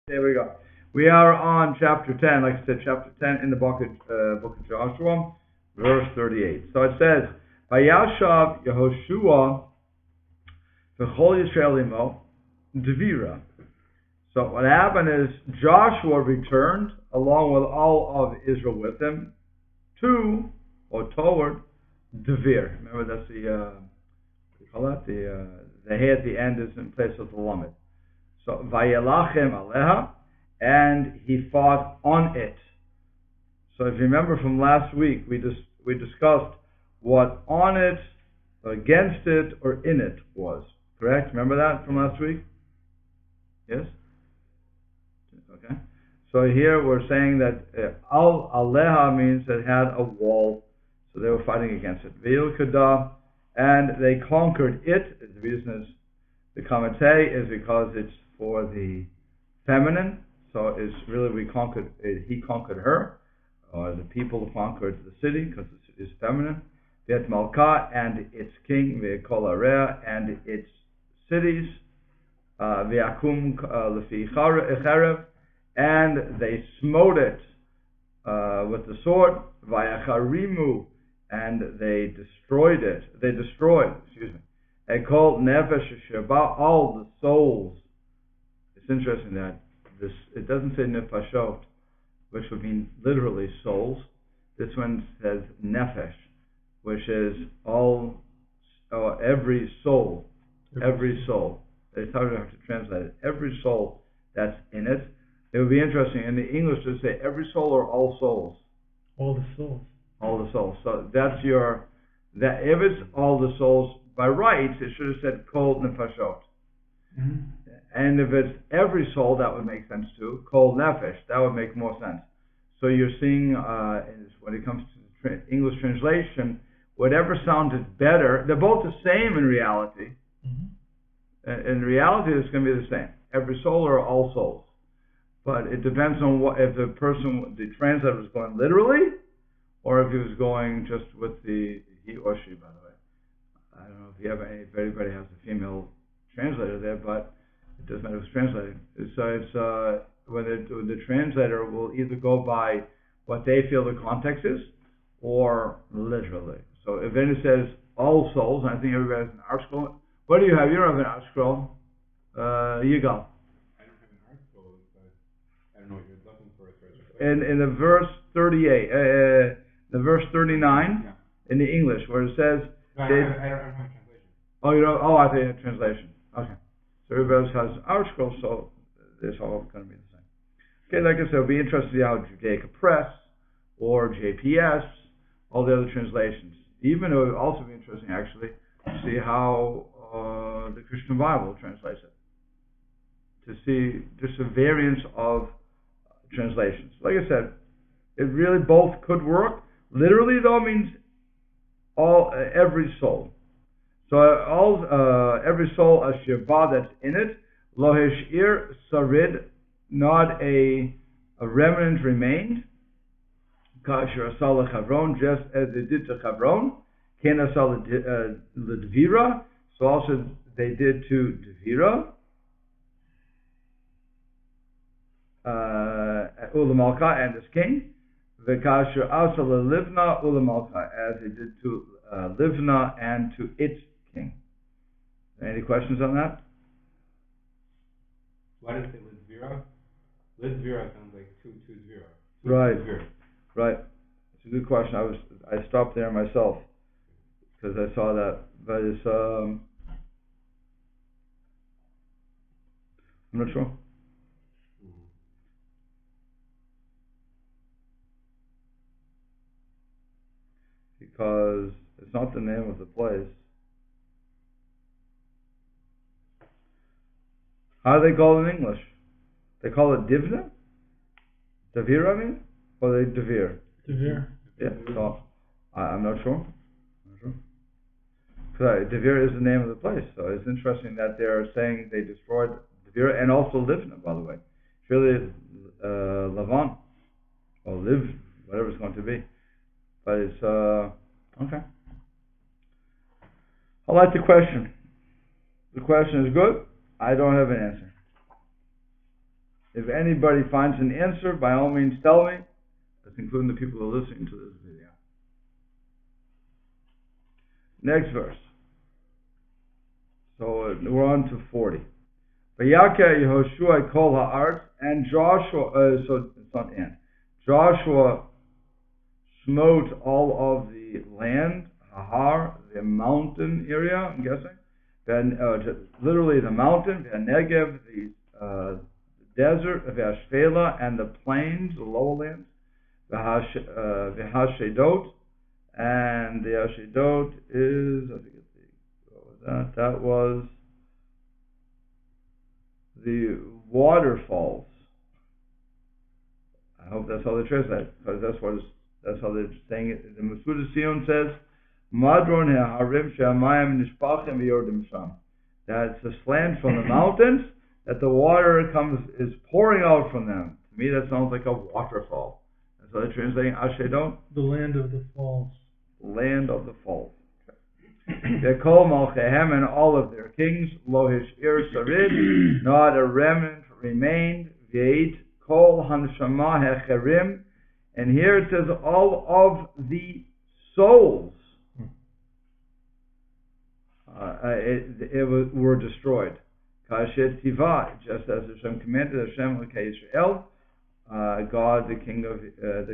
There we go. We are on chapter 10, like I said, chapter 10 in the book of Joshua, verse 38. So it says, Vayashav Yehoshua v'chol Yisrael imo Devira. So what happened is Joshua returned along with all of Israel with him to or toward Devir. Remember that's the what do you call that? The hay at the end is in place of the lamed. So Vayelachem aleha, and he fought on it. So if you remember from last week, we discussed what on it, against it, or in it was. Correct? Remember that from last week? Yes? Okay. So here we're saying that al aleha means it had a wall, so they were fighting against it. Ve'il kada, and they conquered it. The reason is the commentary is because it's for the feminine, so it's really he conquered her, or the people conquered the city because the city is feminine. Ve'et malka, and its king, ve'kol areh, and its cities, ve'akum lefi cherev, and they smote it with the sword, va'yacharimu, and they destroyed it. And called nefesh sheba, all the souls. It's interesting that it doesn't say nefashot, which would mean literally souls. This one says nefesh, which is every soul. Every soul. It's hard to have to translate it. Every soul that's in it. It would be interesting in the English to say every soul or all souls. All the souls. All the souls. So that's that if it's all the souls, by rights it should have said kol nefashot. Mm-hmm. And if it's every soul, that would make sense too. Kol nefesh, that would make more sense. So you're seeing, when it comes to the English translation, whatever sounded better, they're both the same in reality. Mm-hmm. In reality, it's going to be the same. Every soul or all souls. But it depends on if the translator was going literally, or if he was going just with the he or she, by the way. I don't know if anybody has a female translator there, but it doesn't matter who's translating. So it's when the translator will either go by what they feel the context is, or literally. So if it says all souls, and I think everybody has an art scroll. What do you have? You don't have an art scroll. You go. I don't have an art scroll, but I don't know what you're looking for. In the verse 38, the verse 39, yeah. In the English, where it says. No, I don't have a translation. Oh, you don't? Oh, I think you have translation. Okay. So everybody else has our scroll, so it's all going to be the same. Okay, like I said, it'll be interesting to see how Judaica Press or JPS, all the other translations. Even it would also be interesting, actually, to see how the Christian Bible translates it. To see just a variance of translations. Like I said, it really both could work. Literally, though, means every soul. So every soul ashirba that's in it, lo heshir sarid, not a remnant remained. Kasher asal Chavron, just as they did to Chavron. Ken asal l'dvira, so also they did to Devira. Ulamalka and his king. V'kasher asal Livna Ulamalka, as they did to Livna and to its king. Any questions on that? Why does it say Lidzvira? Lidzvira sounds like 220. Right. Right. It's a good question. I stopped there myself because I saw that, but it's I'm not sure. Because it's not the name of the place. How do they call it in English? They call it Divna? Devir, I mean? Or they Devir? Devir. Yeah, so I'm not sure. Because Devir is the name of the place, so it's interesting that they're saying they destroyed Devir and also Livna, by the way. It's really Lavan, or Liv, whatever it's going to be. But it's, okay. I like the question. The question is good. I don't have an answer. If anybody finds an answer, by all means tell me. That's including the people who are listening to this video. Next verse. So we're on to 40. Vayaka Yehoshua kol ha'aretz, and Joshua, so it's not and. Joshua smote all of the land, Hahar, the mountain area, I'm guessing. Then, literally the mountain, the Negev, the desert, the Ashvela, and the plains, the lowlands, the Hashedot, and the Hashedot is, I forget what was that? That was the waterfalls. I hope that's how they translate it, because that's how they're saying it. The Masuda Sion says, Madron ha'harim she'amayim nishpachim v'yordim sham. That's a slant from the mountains, that the water is pouring out from them. To me, that sounds like a waterfall. That's how they're translating Ashedon. The land of the falls. Land of the falls. They call Malchehem and all of their kings, Lohish Ir Sarid, not a remnant remained, Veit, Kol Hanshama Hecherim, and here it says all of the souls were destroyed. Kashet Tiva, just as Hashem commanded, Hashem L'kei Yisrael, God, the King of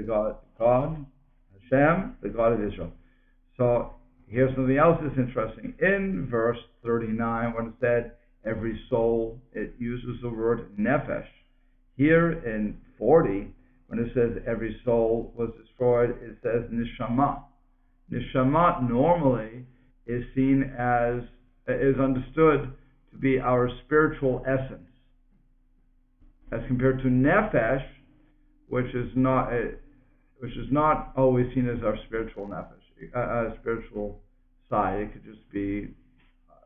God, Hashem, the God of Israel. So here's something else that's interesting. In verse 39, when it said every soul, it uses the word nefesh. Here in 40, when it says every soul was destroyed, it says neshama. Neshama normally is understood to be our spiritual essence, as compared to nefesh, which is not always seen as our spiritual nefesh, spiritual side. It could just be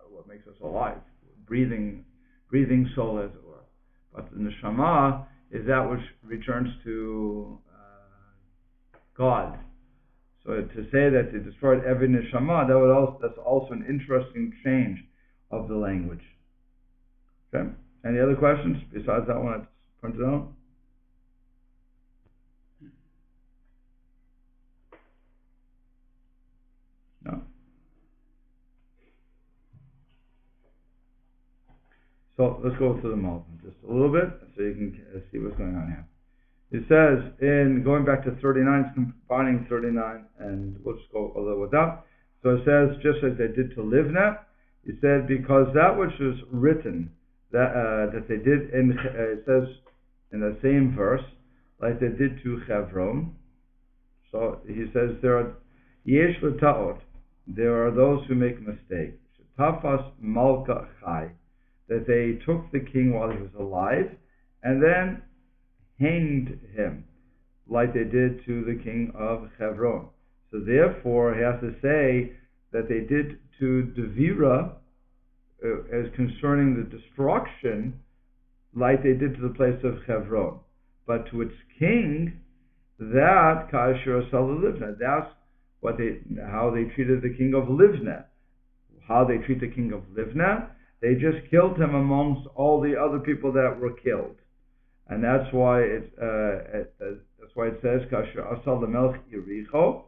what makes us alive, breathing soul, as it were. But the neshama is that which returns to God. So to say that they destroyed every neshama, that's also an interesting change of the language. Okay. Any other questions besides that one I pointed out? No. So let's go to the Malbim just a little bit so you can see what's going on here. It says, in going back to 39, it's combining 39, and we'll just go a little with that. So it says, just as they did to Livna, it said, because that which is written, that they did, it says in the same verse, like they did to Chevron. So he says, there are Yesh L'Ta'ot, there are those who make mistakes. Tafas Malka Chai, that they took the king while he was alive, and then hanged him, like they did to the king of Hebron. So therefore, he has to say that they did to Devira, as concerning the destruction, like they did to the place of Hebron. But to its king, that Ka'ashir Asal Livna, that's how they treated the king of Livna. How they treat the king of Livna, they just killed him amongst all the other people that were killed. And that's why it says Kasher Asal Melch Yericho,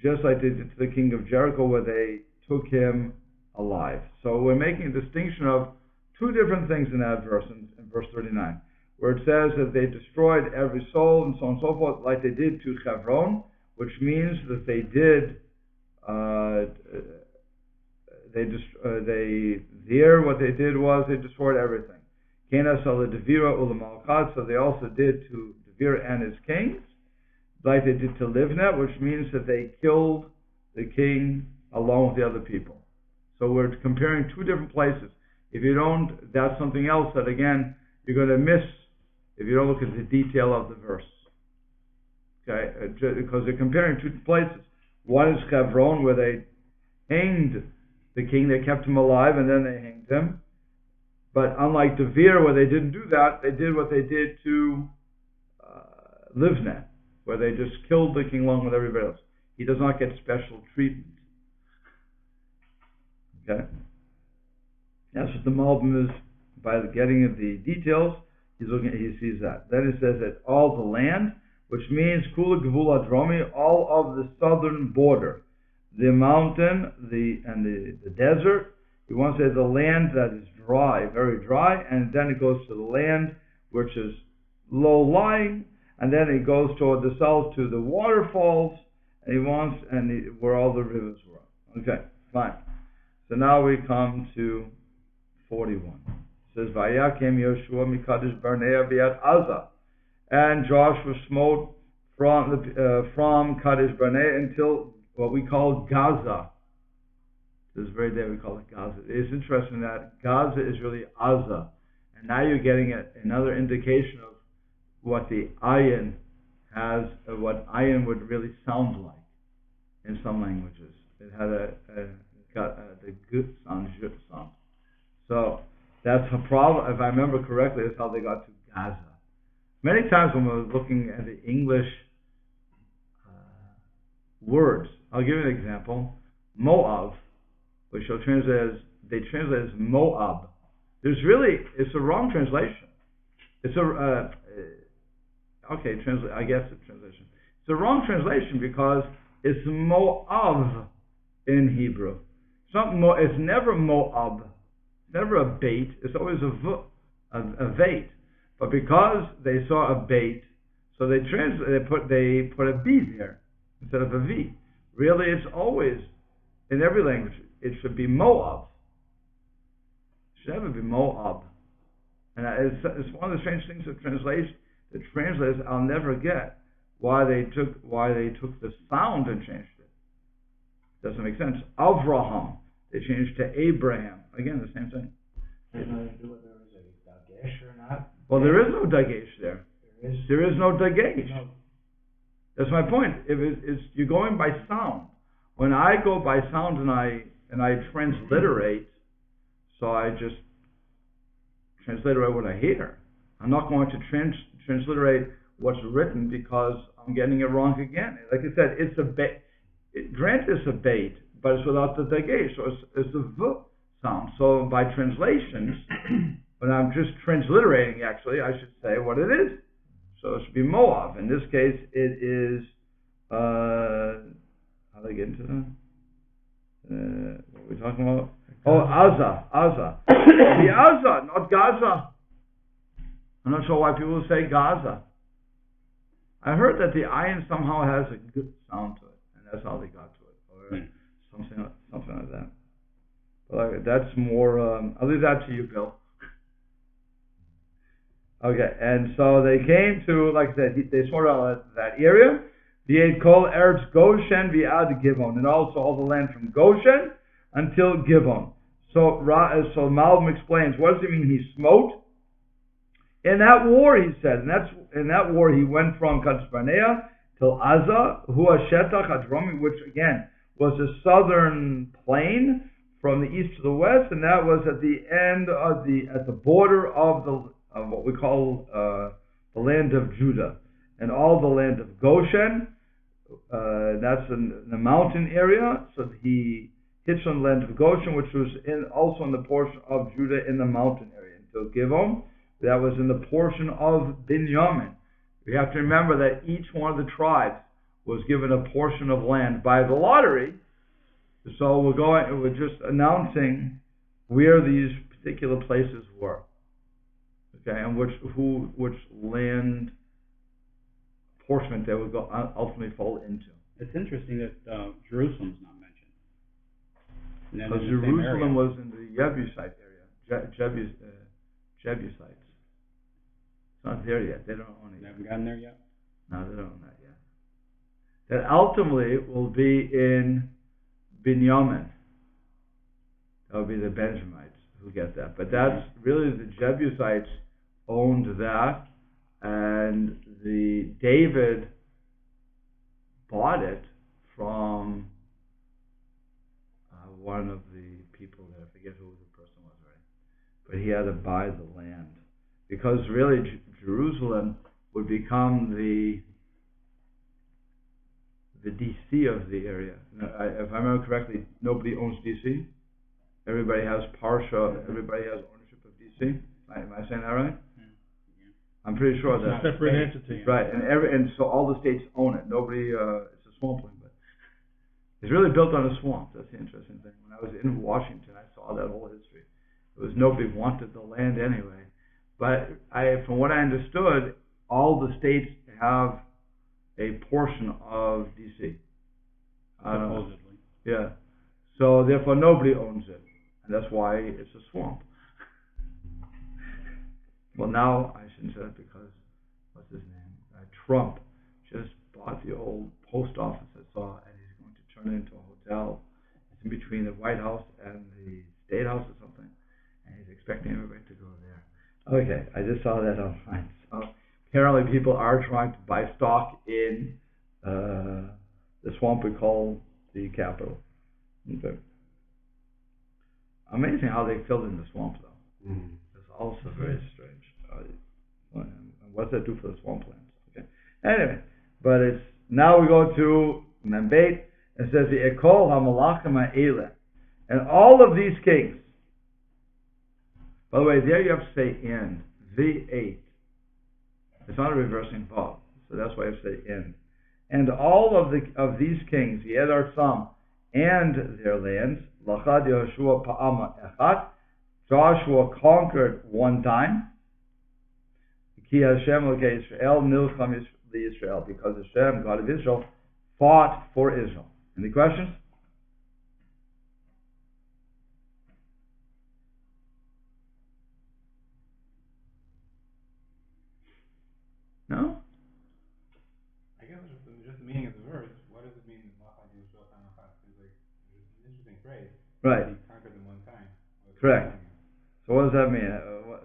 just like they did to the king of Jericho, where they took him alive. So we're making a distinction of two different things in that verse, in verse 39, where it says that they destroyed every soul and so on and so forth, like they did to Hebron, which means that they did. What they did was they destroyed everything. So they also did to Devira and his kings, like they did to Livna, which means that they killed the king along with the other people. So we're comparing two different places. If you don't, that's something else that again you're going to miss if you don't look at the detail of the verse. Okay, because they're comparing two places. One is Hebron, where they hanged the king, they kept him alive, and then they hanged him. But unlike Devir, where they didn't do that, they did what they did to Livna, where they just killed the king along with everybody else. He does not get special treatment. Okay? That's what the Malbim is, by the getting of the details, he sees that. Then it says that all the land, which means Kula Gevula Dromi, all of the southern border, the mountain, the desert. He wants to say the land that is dry, very dry, and then it goes to the land which is low lying, and then it goes toward the south to the waterfalls, and where all the rivers were. Okay, fine. So now we come to 41. It says, Vayakem Yoshua Mikadesh Barnea Viat Aza. And Joshua smote from Kadesh Barnea until what we call Gaza. This very day we call it Gaza. It's interesting that Gaza is really Aza. And now you're getting another indication of what the ayin has, what ayin would really sound like in some languages. It had the good sound, zhut sound. So that's a problem. If I remember correctly, that's how they got to Gaza. Many times when we're looking at the English words, I'll give you an example. Moab, which they translate as Moab. It's a wrong translation. It's I guess it's translation. It's a wrong translation because it's Moab in Hebrew. It's never Moab. It's never a bait. It's always a bait. But because they saw a bait, so they put a B there instead of a V. Really, it's always, in every language, it should be Moab. It should never be Moab. And it's one of the strange things of translation. The translators, I'll never get why they took the sound and changed it. Doesn't make sense. Avraham, they changed to Abraham. Again, the same thing. Has nothing to do with whether it was a dagesh or not. Well, there is no dagesh there. There is no dagesh. No. That's my point. You're going by sound. When I go by sound and I transliterate, so I just transliterate what I hear. I'm not going to transliterate what's written because I'm getting it wrong again. Like I said, it's a bait. Granted, it's a bait, but it's without the dagesh, so it's a v sound. So by translations, when I'm just transliterating, actually, I should say what it is. So it should be Moab. In this case, it is. How do I get into that? What are we talking about? Oh, Aza. The Aza, not Gaza. I'm not sure why people say Gaza. I heard that the ayin somehow has a good sound to it, and that's how they got to it, or something like that. But that's more. I'll leave that to you, Bill. Okay, and so they came to, like I said, they sorted out that area. V'yed kol eretz Goshen v'ad Givon, and also all the land from Goshen until Givon. So Malbim explains, what does it mean he smote? In that war, he said, in that war he went from Kadesh Barnea till Aza, Hua Shetach Adromi, which again was a southern plain from the east to the west, and that was at the end of at the border of what we call the land of Judah, and all the land of Goshen. That's in the mountain area. So he hits on the land of Goshen, which was also in the portion of Judah in the mountain area until Givon. That was in the portion of Binyamin. We have to remember that each one of the tribes was given a portion of land by the lottery. So we're just announcing where these particular places were. Okay, and which land portion they would ultimately fall into. It's interesting that Jerusalem's not mentioned. Because Jerusalem was in the Jebusite area. Jebusites. It's not there yet. They don't own it. They haven't gotten there yet? No, they don't own that yet. That ultimately will be in Binyamin. That will be the Benjamites who get that. But that's really the Jebusites owned that, and David bought it from one of the people there. I forget who the person was, right? But he had to buy the land because really Jerusalem would become the DC of the area. If I remember correctly, nobody owns DC. Everybody has Parsha. Everybody has ownership of DC. Am I saying that right? I'm pretty sure It's that. a separate entity. Right, and so all the states own it. Nobody, it's a swampland, but it's really built on a swamp. That's the interesting thing. When I was in Washington, I saw that whole history. It was nobody wanted the land anyway. But from what I understood, all the states have a portion of DC. Supposedly. Yeah. So therefore, nobody owns it, and that's why it's a swamp. Well, now I shouldn't say that because what's his name? Trump just bought the old post office I saw, and he's going to turn it into a hotel. It's in between the White House and the State House or something, and he's expecting everybody to go there. Okay, I just saw that online. So apparently, people are trying to buy stock in the swamp we call the Capitol. Okay. Amazing how they filled in the swamp, though. Mm-hmm. It's also very strange. What's that do for the swamplands? Okay. Anyway, but it's now we go to Membeit. It says the Ekol HaMalachim HaEleh, and all of these kings. By the way, there you have to say in V8. It's not a reversing vav, so that's why you have to say in. And all of these kings, Yed Artsam, and their lands, Lachad Yehoshua Pa'ama Echad. Joshua conquered one time. Ki Hashem Elokei Yisrael Nilcham Yisrael, because Hashem, God of Israel, fought for Israel. Any questions? No? I guess just the meaning of the verse. What does it mean? It's like it's an interesting phrase. Right. He conquered them one time. Correct. So what does that mean?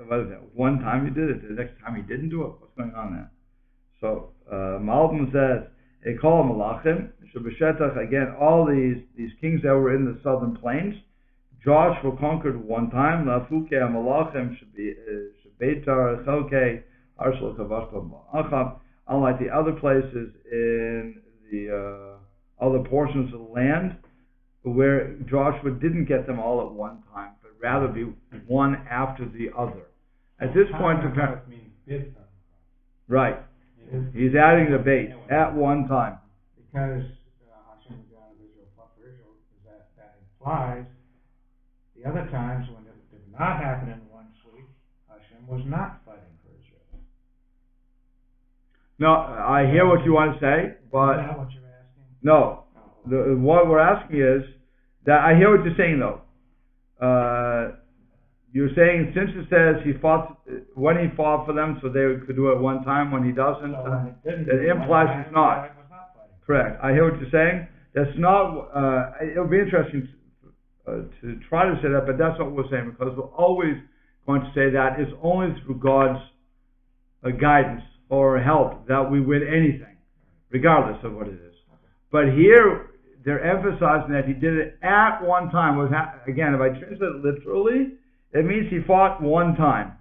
What is it? One time he did it, the next time he didn't do it? What's going on there? So Malbim says, Ekol Malachim, Shebeshetach, again, all these kings that were in the southern plains, Joshua conquered one time, Lafuke Malachim, Shebeitar, Chelke, Arshal Kavashba Ma'achab, unlike the other places in the other portions of the land, where Joshua didn't get them all at one time, but rather be one after the other. At this point, right, he's adding the bait at one time. Because Hashem, God of Israel, fought for Israel, that implies the other times when it did not happen in one sweep, Hashem was not fighting for Israel. No, I hear what you want to say, but Is that what you're asking? no. What we're asking is that I hear what you're saying, though. You're saying since it says he fought when he fought for them, so they could do it one time. When he doesn't, it implies he's not. Correct. I hear what you're saying. That's not. It'll be interesting to try to say that, but that's not what we're saying, because we're always going to say that it's only through God's guidance or help that we win anything, regardless of what it is. But here, they're emphasizing that he did it at one time. Again, if I translate it literally, it means he fought one time.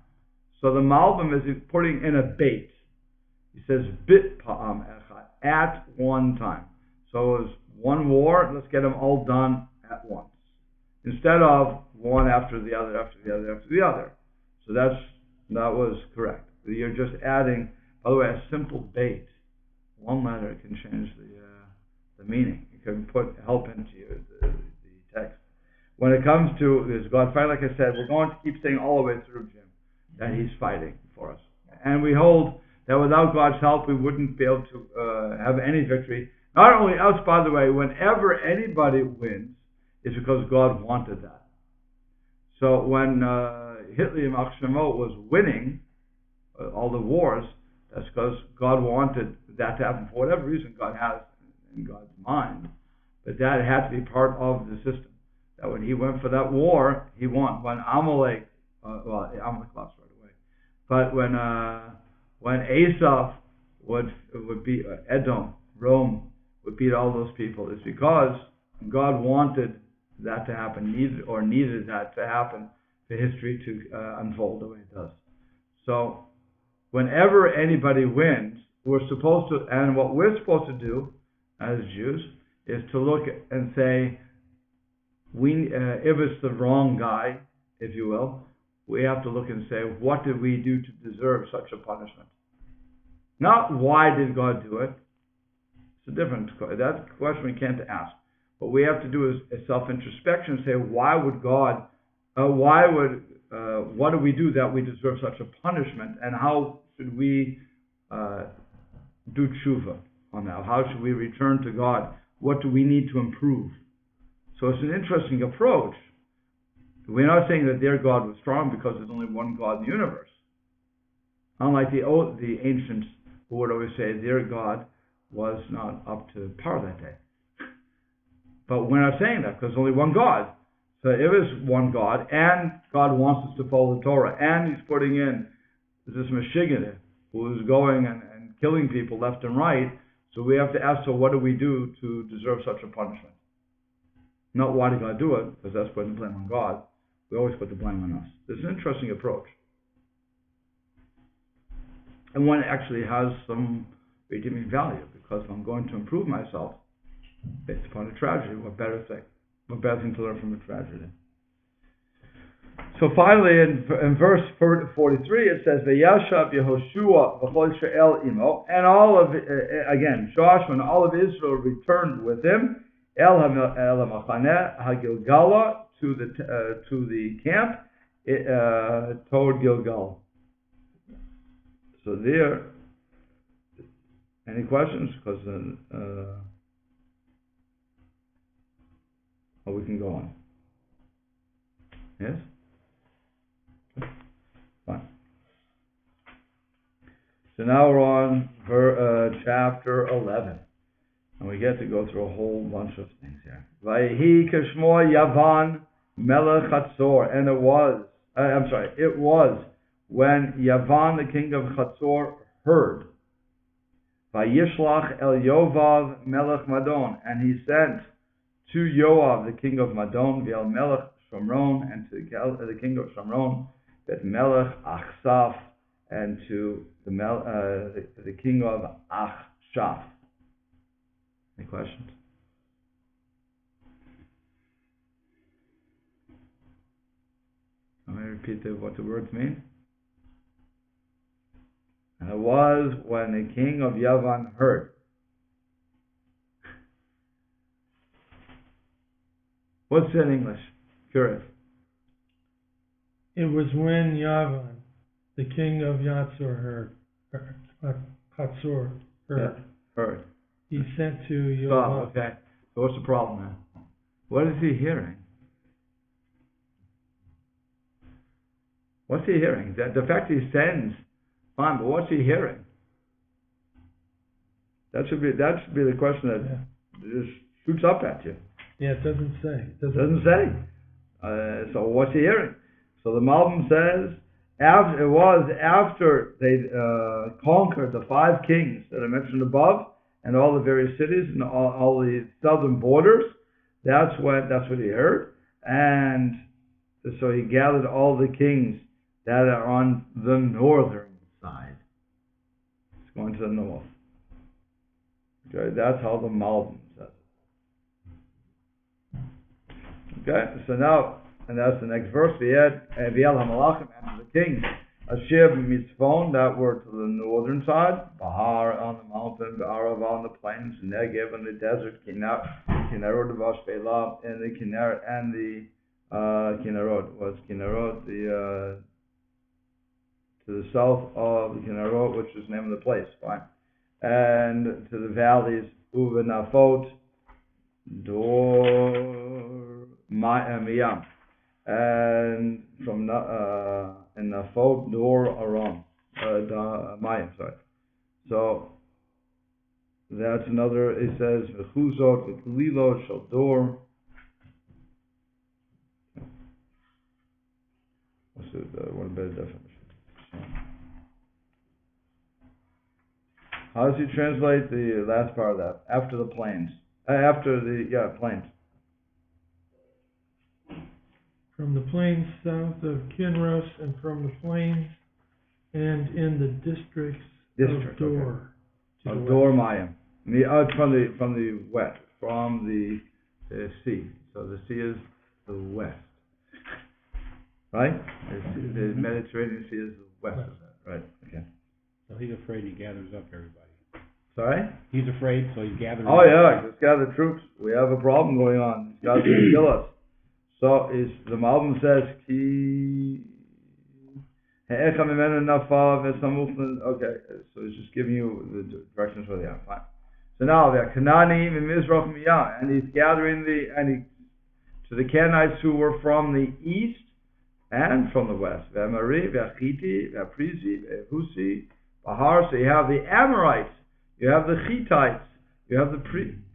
So the Malbim is putting in a bait. He says, bit pa'am echad, at one time. So it was one war, let's get them all done at once. Instead of one after the other, after the other, after the other. So that was correct. You're just adding, by the way, a simple bait. One letter can change the meaning. You can put help into the text. When it comes to this God fight, like I said, we're going to keep saying all the way through, Jim, that he's fighting for us. And we hold that without God's help, we wouldn't be able to have any victory. Not only us, by the way, whenever anybody wins, it's because God wanted that. So when Hitler and Shemot was winning all the wars, that's because God wanted that to happen for whatever reason God has in God's mind. But that had to be part of the system. That when he went for that war, he won. When Amalek, Amalek lost right away. But when Asaph would beat Edom, Rome would beat all those people, it's because God wanted that to happen, needed that to happen for history to unfold the way it does. So whenever anybody wins, we're supposed to, and what we're supposed to do as Jews is to look and say, if it's the wrong guy, if you will, we have to look and say, what did we do to deserve such a punishment? Not why did God do it. It's a different question. That's a question we can't ask. What we have to do is a self-introspection and say, why would God, what do we do that we deserve such a punishment, and how should we do tshuva on that? How should we return to God? What do we need to improve? So it's an interesting approach. We're not saying that their God was strong because there's only one God in the universe. Unlike the ancients who would always say their God was not up to par that day. But we're not saying that because there's only one God. So if it's one God, and God wants us to follow the Torah, and He's putting in this Meshiggah who is going and killing people left and right, so we have to ask, so what do we do to deserve such a punishment? Not why did God do it, because that's putting the blame on God. We always put the blame on us. This is an interesting approach. And one actually has some redeeming value, because if I'm going to improve myself based upon a tragedy, what better thing to learn from a tragedy? So finally, in verse 43, it says, "Vayashav Yehoshua v'chol Yisrael imo," and all of again Joshua and all of Israel returned with him el hamachaneh hagilgala to the camp toward Gilgal. So there, any questions? Because we can go on. Yes. Fine. So now we're on chapter 11, and we get to go through a whole bunch of things here. Vayehi kishmo Yavan melech Chatzor, and it was when Yavan the king of Chatzor heard. Vayishlach el Yovav melech Madon, and he sent to Yoav the king of Madon, v'el melech Shomron, and to the king of Shomron, Bet Melech Achsaf, and to the king of Achshaf. Any questions? Let me repeat what the words mean. And it was when the king of Yavan heard. What's it in English? Curious. It was when Yavan, the king of Chatzor, heard. Heard. He sent to Yoav. Oh, okay. So what's the problem then? What is he hearing? What's he hearing? The fact he sends, fine, but what's he hearing? That should be the question that just shoots up at you. Yeah, it doesn't say. It doesn't say. So what's he hearing? So the Malbim says, it was after they conquered the 5 kings that I mentioned above, and all the various cities and all the southern borders. That's what he heard, and so he gathered all the kings that are on the northern side. It's going to the north. Okay, that's how the Malbim says it. Okay, so now, and that's the next verse. V'yel hamalachim, and the kings, Asher mitzvon, that were to the northern side, Bahar on the mountain, Ba'arav on the plains, Negev on the desert, Kinnerot v'Ashpelah, and the Kinneret, and the Kinnerot to the south of the Kinnerot, which is the name of the place, fine, and to the valleys, Uvenafot, Dor, Miyam, and from in Nafot, Dor, Aram, Mayim, sorry. So that's another. It says V'chuzot v'Glilot shel Dor. What's one better definition? How does he translate the last part of that? After the plains. Plains. From the plains south of Kinros, and from the plains and in the districts of Dor. Okay. Of Dor Mayim. From the west, from the sea. So the sea is the west. right? The Mediterranean Sea is west of that, right? Okay. So he's afraid he gathers up everybody. Sorry? He's afraid, so he gathers. Oh yeah, let's gather troops. We have a problem going on. These guys are going to kill us. So the Malbim says, okay, so it's just giving you the directions where they are. Fine. So now they're Kanani Mizrach Miyah, and he's gathering to the Canaanites who were from the east and from the west. Ve'amari, ve'achiti, ve'aprizi, ve'husi, Bahar. So you have the Amorites, you have the Hittites, you have the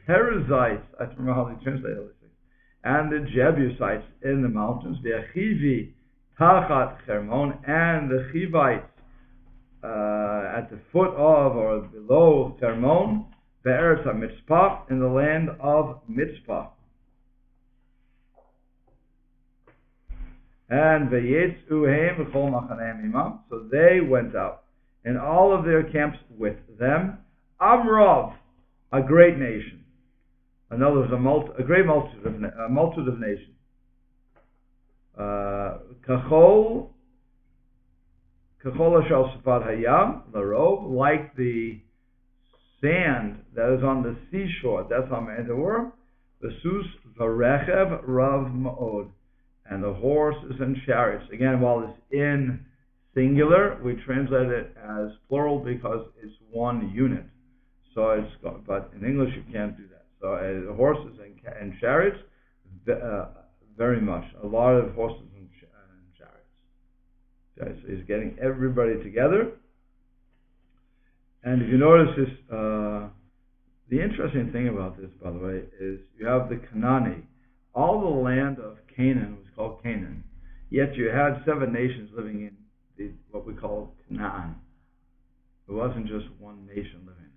Perizzites. I don't remember how they translate all these things, and the Jebusites in the mountains. Ve'achivi, Tachat Hermon, and the Chivites at the foot of or below Hermon, Be'eretz HaMitzpah, in the land of Mitzpah. And Ve'yetzuhem v'chol machaneim imam, so they went out, and all of their camps with them. Amrav, a great nation. In other words, a great multitude of nations. Kachol ashal safad hayam, larov, like the sand that is on the seashore. That's how many there were. V'sus v'rechev rav ma'od, and the horses and chariots. Again, while it's in singular, we translate it as plural because it's one unit. So but in English you can't do that. So the horses and chariots, very much, a lot of horses and chariots. Okay, so he's getting everybody together. And if you notice this, the interesting thing about this, by the way, is you have the Canaani. All the land of Canaan was called Canaan, yet you had 7 nations living in what we call Canaan. It wasn't just one nation living there.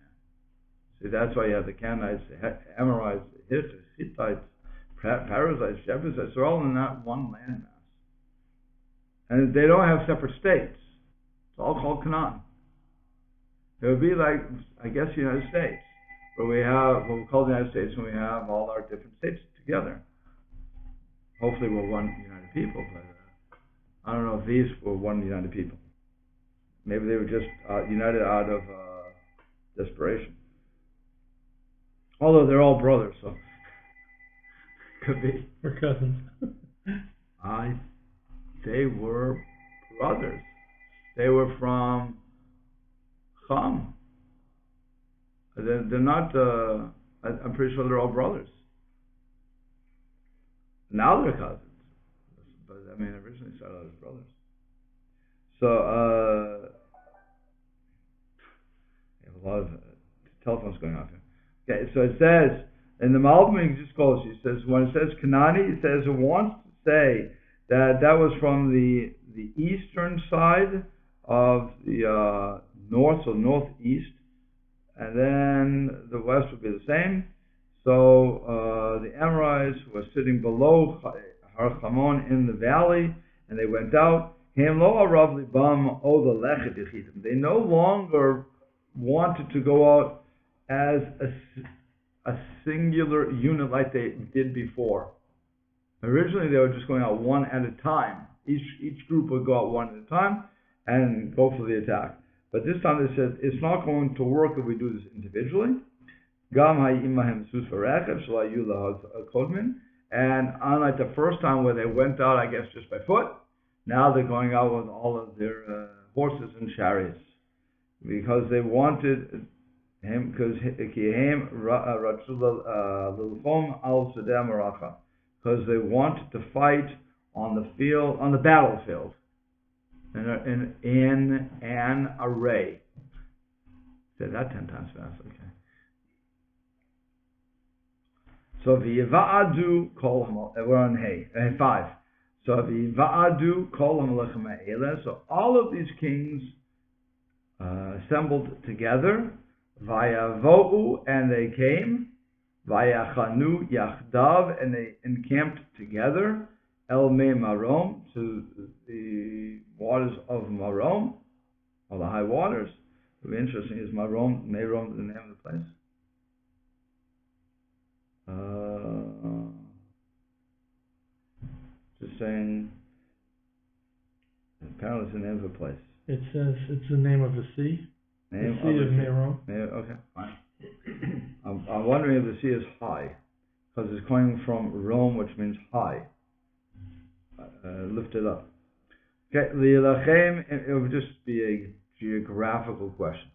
See, that's why you have the Canaanites, the Amorites, the Hittites, Perizzites, Jebusites. They're all in that one landmass, and they don't have separate states. It's all called Canaan. It would be like, I guess, the United States, where we have what we call the United States, when we have all our different states together. Hopefully we're one united people, but I don't know if these were one united people. Maybe they were just united out of desperation. Although they're all brothers, so could be. We're cousins. They were brothers. They were from Cham. They're not. I'm pretty sure they're all brothers. Now they're cousins, but I mean, originally started out as brothers. So we have a lot of telephones going off here. Okay, so it says in the Malbim, just goes. It says when it says Kanani, it says it wants to say that was from the eastern side of the north, so northeast, and then the west would be the same. So the Amorites were sitting below Har Chamon in the valley, and they went out. They no longer wanted to go out as a singular unit like they did before. Originally, they were just going out one at a time. Each group would go out one at a time and go for the attack. But this time they said, it's not going to work if we do this individually. And unlike the first time where they went out, I guess, just by foot, now they're going out with all of their horses and chariots. Because they wanted him, because they wanted to fight on the field, on the battlefield, in an array. Say that 10 times fast, okay. So v'yiva'adu kol we're on 5. So v'yiva'adu kol hamelechim ha'eleh. So all of these kings assembled together. Vayavo'u, and they came. Vayachanu yachdav, and they encamped together. El me marom, to the waters of Marom, or the high waters. It would be interesting. Is Merom the name of the place? Just saying, Apparently it's the name of a place. It says it's the name of a sea. Name the Sea of Merom. Okay, fine. I'm wondering if the sea is high, because it's coming from Rome, which means high. Lift it up. Okay, it would just be a geographical question.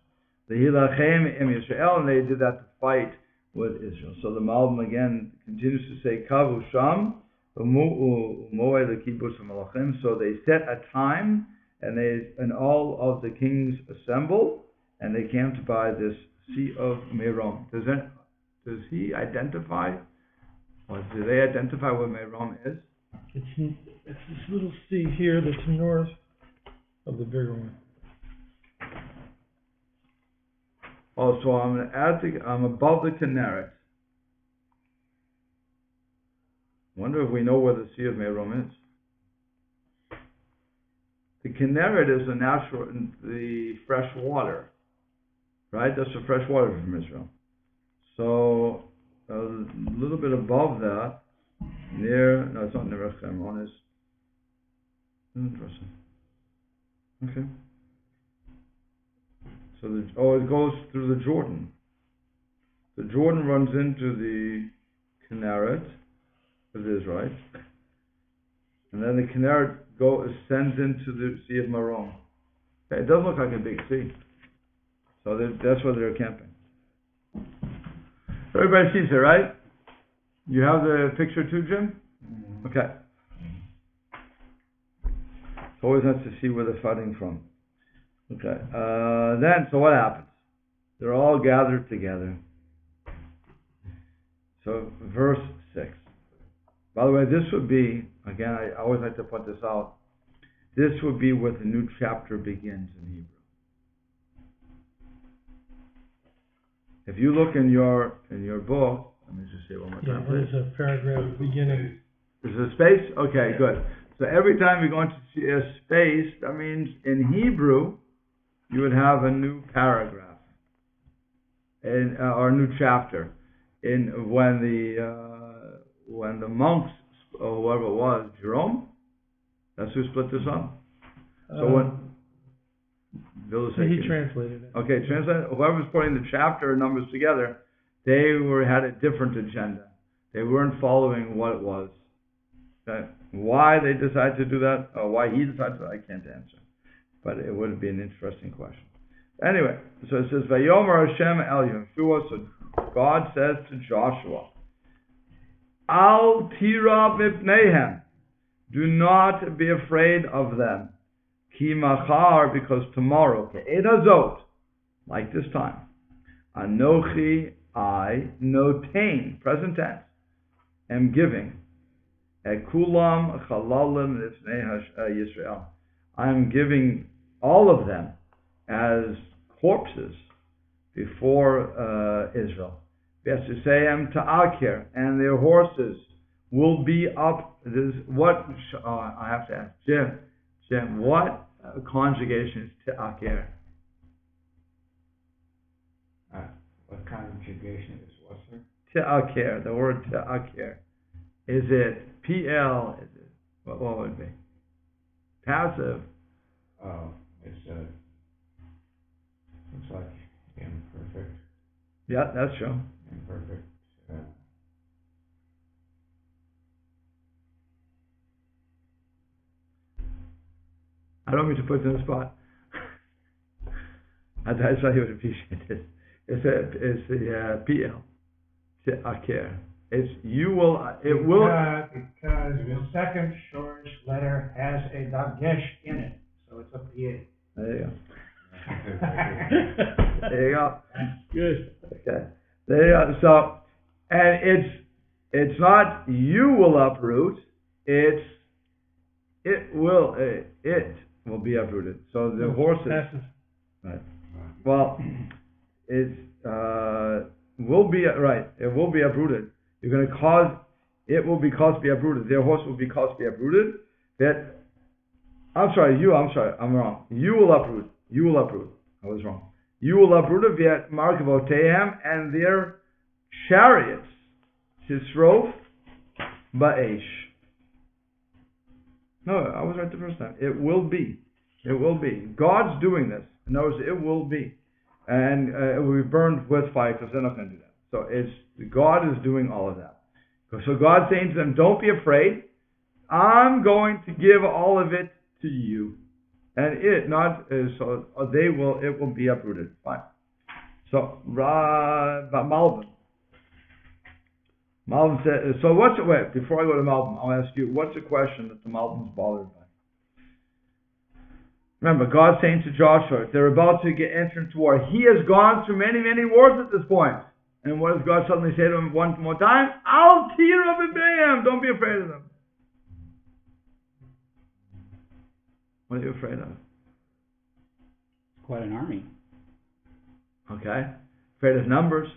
The Hilachem im Yisrael, and they did that to fight with Israel. So the Malbim again continues to say, Kavu Sham, so they set a time, and all of the kings assembled, and they camped by this Sea of Merom. Does he identify, or do they identify what Merom is? It's this little sea here that's north of the bigger one. Oh, so I'm above the Kinneret. Wonder if we know where the Sea of Merom is. The Kinneret is the fresh water, right? That's the fresh water from Israel. So a little bit above that, it's not near Chemron, it's interesting. Okay. So it goes through the Jordan. The Jordan runs into the Kinneret, it is right, and then the Kinneret ascends into the Sea of Merom. Okay, it does look like a big sea. So that's where they're camping. So everybody sees it, right? You have the picture too, Jim? Mm-hmm. Okay. It's always nice to see where they're fighting from. Okay. So what happens? They're all gathered together. So verse 6. By the way, this would be, again, I always like to point this out, this would be where the new chapter begins in Hebrew. If you look in your book, let me just say it one more time. There's a paragraph beginning. Is there a space? Okay, good. So every time you're going to see a space, that means in Hebrew, you would have a new paragraph, or a new chapter. When the monks, or whoever it was, Jerome, that's who split this up. So he translated it. Okay, whoever was putting the chapter numbers together, they had a different agenda. They weren't following what it was. Okay? Why they decided to do that, or why he decided to, I can't answer. But it would be an interesting question. Anyway, so it says, Vayomer Hashem el Yehoshua, so God says to Joshua, Al tira mipneihem, do not be afraid of them. Ki machar, because tomorrow, ke'ed hazot, like this time, Anochi, I, notain, present tense, am giving, Ekulam chalalim lifnei Yisrael. I am giving all of them as corpses before Israel. V'esisayim ta'akir, and their horses will be up. I have to ask Jim, what conjugation is ta'akir? What conjugation is what, sir? Ta'akir, the word ta'akir. Is it PL? Is it, what would it be? Passive. Oh, looks like imperfect. Yeah, that's true. Imperfect. I don't mean to put you on the spot. I thought you would appreciate this. It's the PL. Ta'akir. It's you will. It will. Because the second shortest letter has a dagesh in it, so it's a PA. There you go. There you go. Good. Okay. There you go. So, and it's not you will uproot. It will be uprooted. So the horses. Right. Well, it will be right. It will be uprooted. You're going to cause. It will be caused to be uprooted. Their horse will be caused to be uprooted. I'm wrong. You will uproot. I was wrong. You will uproot it via Markavotehem and their chariots. Tisrof Ba'esh. No, I was right the first time. It will be. It will be. God's doing this. In other words, it will be. And it will be burned with fire because they're not going to do that. So God is doing all of that. So God's saying to them, don't be afraid. I'm going to give all of it to you. And it will be uprooted. Fine. So, Malvin. Malvin said, so wait, before I go to Malvin, I'll ask you, what's the question that the Malvin's bothered by? Remember, God's saying to Joshua, they're about to enter into war. He has gone through many, many wars at this point. And what does God suddenly say to him one more time? Al tira b'beim. Don't be afraid of them. What are you afraid of? Quite an army. Okay. Afraid of numbers.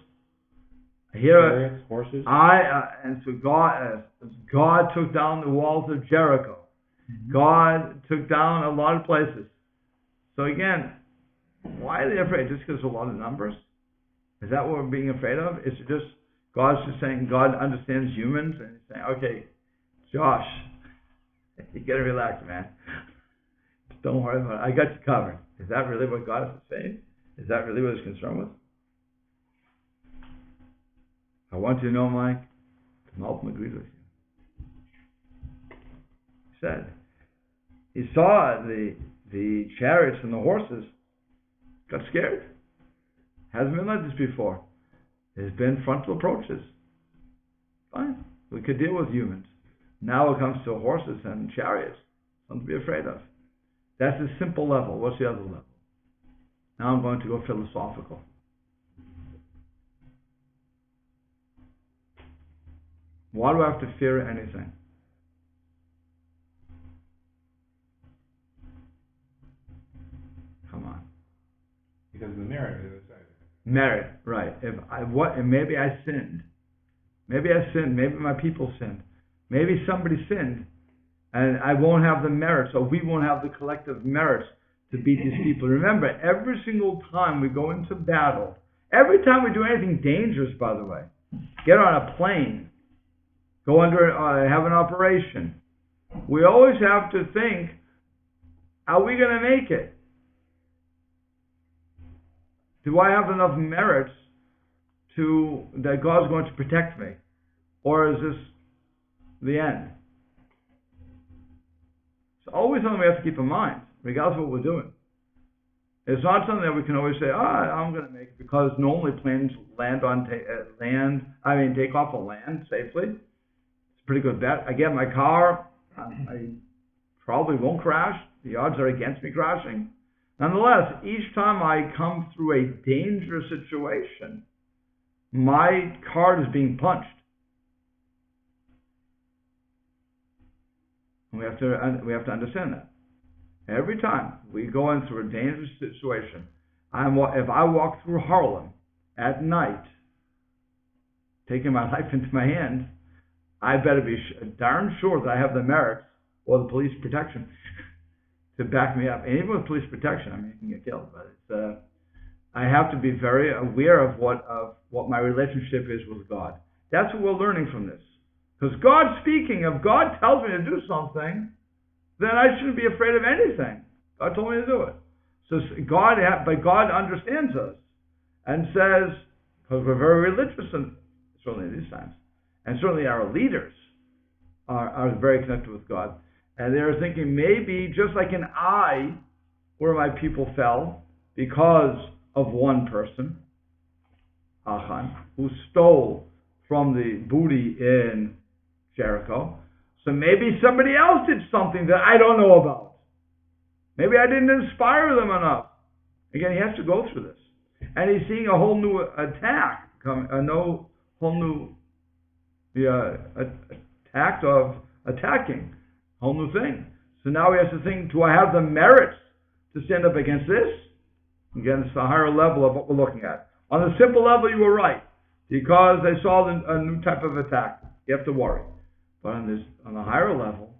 Chariots, horses. And so God took down the walls of Jericho. Mm-hmm. God took down a lot of places. So again, why are they afraid? Just because of a lot of numbers? Is that what we're being afraid of? Is it just God's just saying God understands humans and he's saying, okay, Josh, you gotta relax, man. Don't worry about it. I got you covered. Is that really what God is saying? Is that really what he's concerned with? I want you to know, Mike, Malcolm agrees with you. He said, he saw the chariots and the horses, got scared. Hasn't been like this before. There's been frontal approaches. Fine. We could deal with humans. Now it comes to horses and chariots. Something to be afraid of. That's a simple level. What's the other level? Now I'm going to go philosophical. Why do I have to fear anything? Come on. Because of the merit of the other side. Merit, right. Maybe I sinned. Maybe my people sinned. Maybe somebody sinned. And I won't have the merits, or we won't have the collective merits to beat these people. Remember, every single time we go into battle, every time we do anything dangerous, by the way, get on a plane, go under, have an operation, we always have to think, are we going to make it? Do I have enough merits that God's going to protect me? Or is this the end? It's always something we have to keep in mind, regardless of what we're doing. It's not something that we can always say, I'm going to make it, because normally planes take off on land safely. It's a pretty good bet. I get my car, I probably won't crash. The odds are against me crashing. Nonetheless, each time I come through a dangerous situation, my card is being punched. We have to understand that. Every time we go in through a dangerous situation, if I walk through Harlem at night, taking my life into my hands, I better be darn sure that I have the merits or the police protection to back me up. And even with police protection, I mean, you can get killed. But I have to be very aware of what my relationship is with God. That's what we're learning from this. Because God's speaking. If God tells me to do something, then I shouldn't be afraid of anything. God told me to do it. So but God understands us and says, because we're very religious, and certainly in these times, and certainly our leaders are very connected with God. And they're thinking maybe just like in Ai, where my people fell because of one person, Achan, who stole from the booty in Jericho. So maybe somebody else did something that I don't know about. Maybe I didn't inspire them enough. Again, he has to go through this. And he's seeing a whole new attack coming, attacking, whole new thing. So now he has to think, do I have the merits to stand up against this? Again, it's the higher level of what we're looking at. On the simple level, you were right, because they saw a new type of attack. You have to worry. But on the higher level,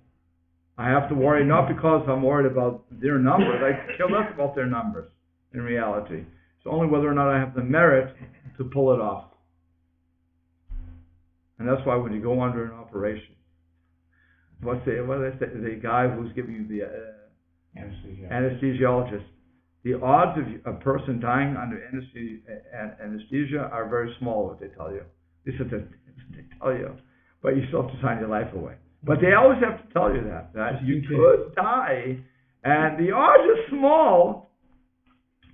I have to worry not because I'm worried about their numbers. I care less about their numbers in reality. It's only whether or not I have the merit to pull it off. And that's why when you go under an operation, what do they say? The guy who's giving you anesthesiologist. The odds of a person dying under anesthesia are very small, what they tell you. This is what they tell you. But you still have to sign your life away. But they always have to tell you that you could die, and the odds are small,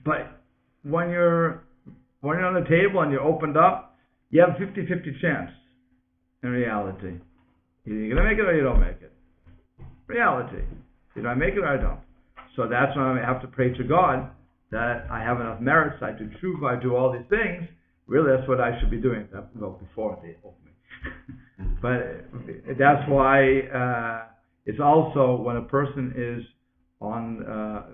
but when you're on the table and you're opened up, you have a 50-50 chance in reality. Either you're going to make it or you don't make it. Reality. Either I make it or I don't. So that's when I have to pray to God that I have enough merits, I do tshuva, I do all these things. Really, that's what I should be doing. Well, before they open me. But that's why it's also when a person is on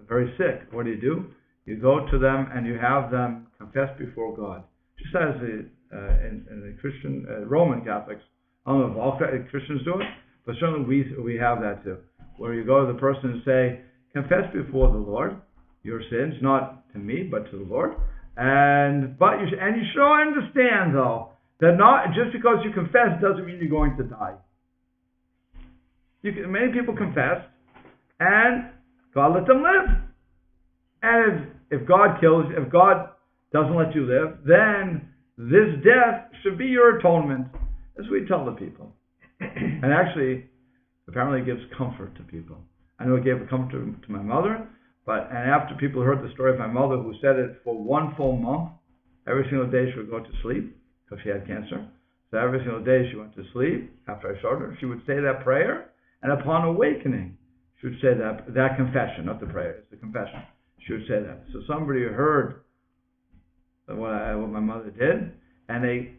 very sick, what do? You go to them and you have them confess before God. Just as in the Christian, Roman Catholics, I don't know if all Christians do it, but certainly we have that too. Where you go to the person and say, confess before the Lord your sins, not to me, but to the Lord. And you should understand though, that not just because you confess doesn't mean you're going to die. Many people confess, and God let them live. And if God doesn't let you live, then this death should be your atonement, as we tell the people. And actually, apparently it gives comfort to people. I know it gave a comfort to my mother, and after people heard the story of my mother, who said it for one full month, every single day she would go to sleep, because she had cancer. So every single day she went to sleep, after I showed her, she would say that prayer, and upon awakening, she would say that confession, not the prayer, it's the confession. She would say that. So somebody heard what my mother did, and they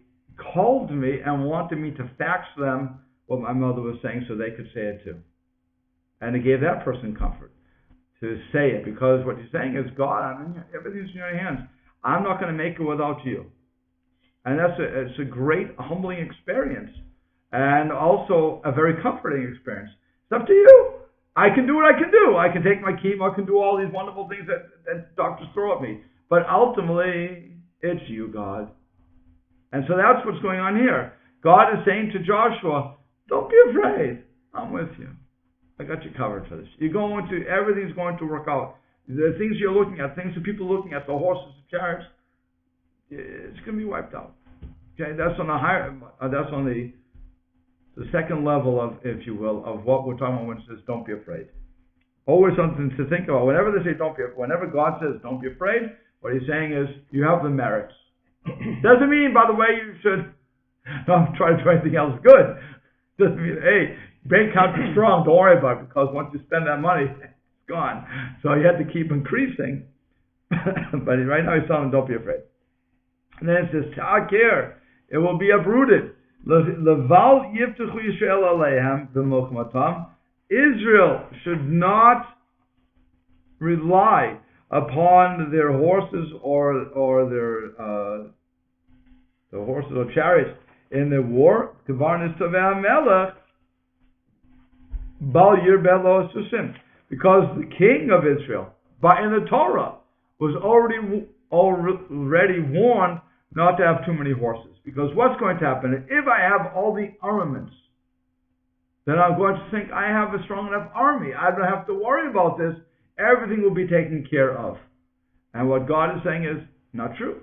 called me and wanted me to fax them what my mother was saying so they could say it too. And it gave that person comfort to say it, because what you're saying is, God, everything's in your hands. I'm not going to make it without you. And it's a great humbling experience, and also a very comforting experience. It's up to you. I can do what I can do. I can take my chemo. I can do all these wonderful things that doctors throw at me. But ultimately, it's you, God. And so that's what's going on here. God is saying to Joshua, don't be afraid. I'm with you. I got you covered for this. Everything's going to work out. The things you're looking at, things that people are looking at, the horses, the chariots, it's going to be wiped out. Okay, that's on the second level of, if you will, of what we're talking about when it says don't be afraid. Always something to think about. Whenever they say whenever God says don't be afraid, what he's saying is you have the merits. Doesn't mean, by the way, you should not try to do anything else good. Doesn't mean, hey, bank account is strong, don't worry about it, because once you spend that money, it's gone. So you have to keep increasing. But right now he's telling them don't be afraid. And then it says, Ta'akir, it will be uprooted. Leval yiftachu Yisrael aleihem b'milchmatam. Israel should not rely upon their horses or the horses or chariots in the war. Kvarnis tovei melech bal yirbeh lo susim, because the king of Israel, in the Torah, was already warned not to have too many horses. Because what's going to happen? If I have all the armaments, then I'm going to think I have a strong enough army. I don't have to worry about this. Everything will be taken care of. And what God is saying is not true.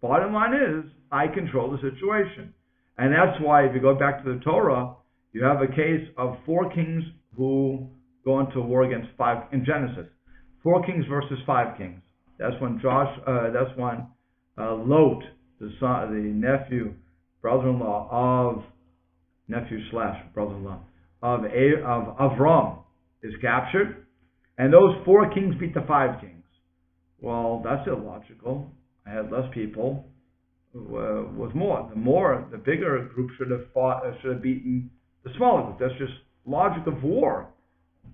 Bottom line is, I control the situation. And that's why, if you go back to the Torah, you have a case of 4 kings who go into war against 5 in Genesis. 4 kings versus 5 kings. That's when Lot, the nephew, brother-in-law of Avram, is captured, and those 4 kings beat the 5 kings. Well, that's illogical. I had less people with more. The bigger group should have beaten the smaller group. That's just logic of war.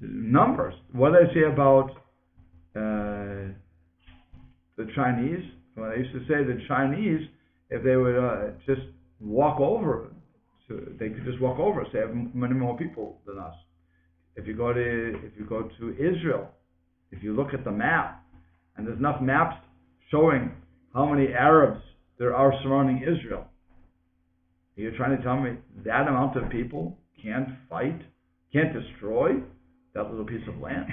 Numbers. What did I say about the Chinese? Well, I used to say the Chinese, if they would just walk over, they could just walk over. So they have many more people than us. If you go to Israel, if you look at the map, and there's enough maps showing how many Arabs there are surrounding Israel, you're trying to tell me that amount of people can't fight, can't destroy that little piece of land?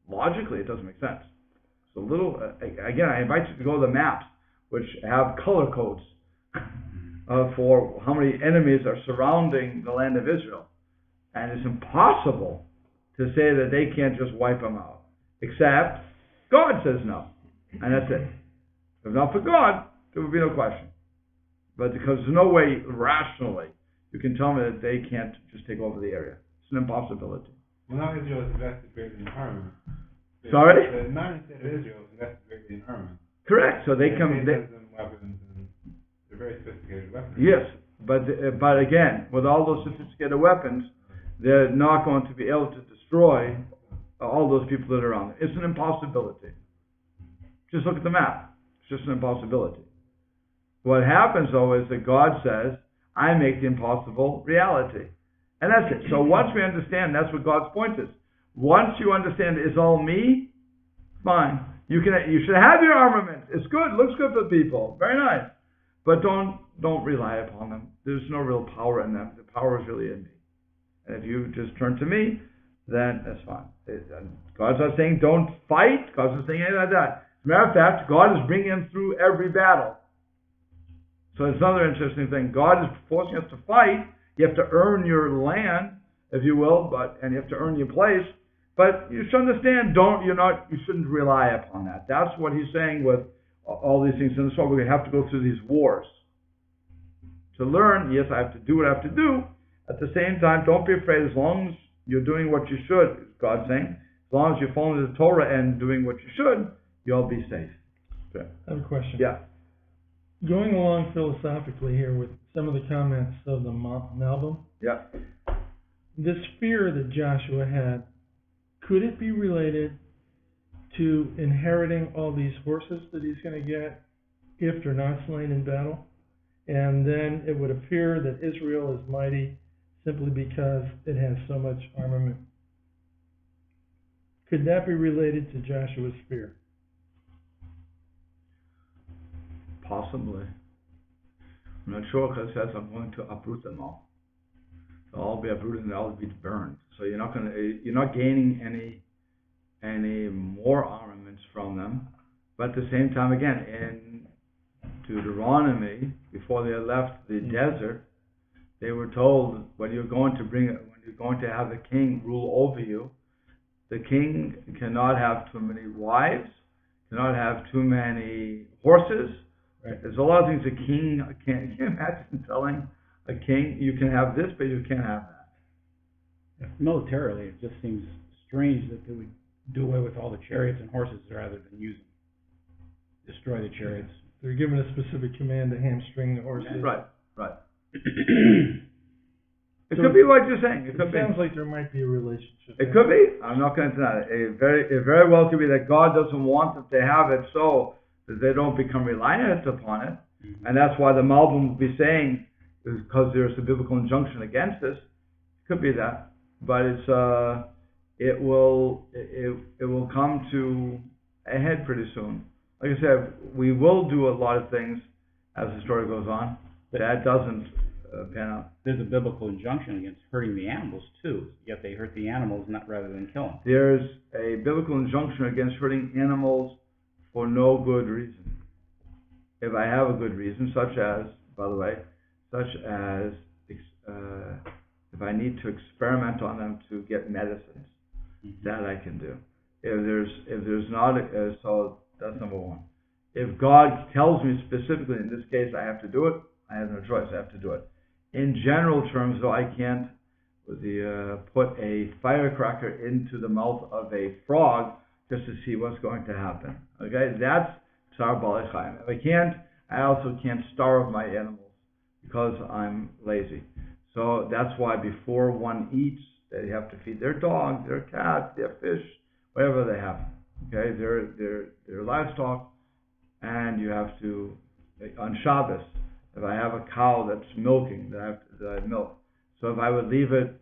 Logically, it doesn't make sense. So again, I invite you to go to the maps, which have color codes for how many enemies are surrounding the land of Israel. And it's impossible to say that they can't just wipe them out. Except God says no. And that's it. If not for God, there would be no question. But because there's no way rationally you can tell me that they can't just take over the area. It's an impossibility. Well, now Israel is invested greatly in armament. Sorry? The United States of Israel is invested greatly in armament. Correct. So they come. They them weapons, and they're very sophisticated weapons. Yes, but again, with all those sophisticated weapons, they're not going to be able to destroy all those people that are around them. It's an impossibility. Just look at the map. It's just an impossibility. What happens, though, is that God says, I make the impossible reality. And that's it. So once we understand, that's what God's point is. Once you understand it's all me, fine. You should have your armament. It's good. Looks good for people. Very nice. But don't rely upon them. There's no real power in them. The power is really in me. And if you just turn to me, then that's fine. God's not saying don't fight. God's not saying anything like that. As a matter of fact, God is bringing them through every battle. So it's another interesting thing. God is forcing us to fight. You have to earn your land, if you will, and you have to earn your place. But you should understand, you shouldn't rely upon that. That's what he's saying with all these things. And that's why we have to go through these wars. To learn, yes, I have to do what I have to do. At the same time, don't be afraid as long as you're doing what you should, God's saying. As long as you're following the Torah and doing what you should, you'll be safe. Okay. I have a question. Yeah. Going along philosophically here with some of the comments of the Malbim, Yeah. this fear that Joshua had, could it be related to inheriting all these horses that he's going to get if they're not slain in battle? And then it would appear that Israel is mighty simply because it has so much armament. Could that be related to Joshua's fear? Possibly. I'm not sure, because it says I'm going to uproot them all. They'll all be uprooted and they'll all be burned. So you're not gaining any more armaments from them. But at the same time, again, in Deuteronomy, before they left the desert, they were told when you're going to have the king rule over you, the king cannot have too many wives, cannot have too many horses. Right. There's a lot of things a king can't. Can you imagine telling a king you can have this, but you can't have that? Yeah. Militarily, it just seems strange that they would do away with all the chariots and horses rather than destroy the chariots. They're given a specific command to hamstring the horses. Right. It could be what you're saying. It sounds like there might be a relationship. It could be. I'm not going to deny it. It very well could be that God doesn't want them to have it so that they don't become reliant upon it. Mm-hmm. And that's why the Malbim will be saying, because there's a biblical injunction against this. It could be that. But it will come to a head pretty soon. Like I said, we will do a lot of things as the story goes on. That doesn't pan out. There's a biblical injunction against hurting the animals too, yet they hurt the animals rather than kill them. There's a biblical injunction against hurting animals for no good reason. If I have a good reason, such as if I need to experiment on them to get medicines, that I can do. If there's not, so that's number one. If God tells me specifically, in this case, I have to do it, I have no choice, I have to do it. In general terms, though, I can't put a firecracker into the mouth of a frog just to see what's going to happen. Okay, that's Tsar Balei Chaim. If I can't, I also can't starve my animals because I'm lazy. So that's why before one eats, they have to feed their dog, their cat, their fish, whatever they have. Okay, their livestock, and you have to, on Shabbos, if I have a cow that's milking, that I milk. So if I would leave it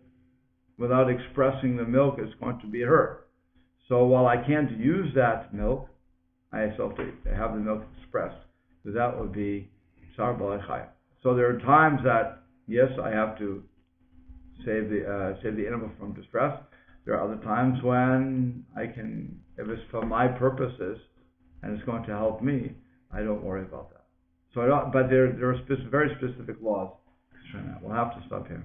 without expressing the milk, it's going to be hurt. So while I can't use that milk, I still have to have the milk expressed. So that would be Tsar Balei Chaim. So there are times that, yes, I have to save the animal from distress. There are other times when I can, if it's for my purposes and it's going to help me, I don't worry about that. So I don't, but there are very specific laws concerning that. We'll have to stop here.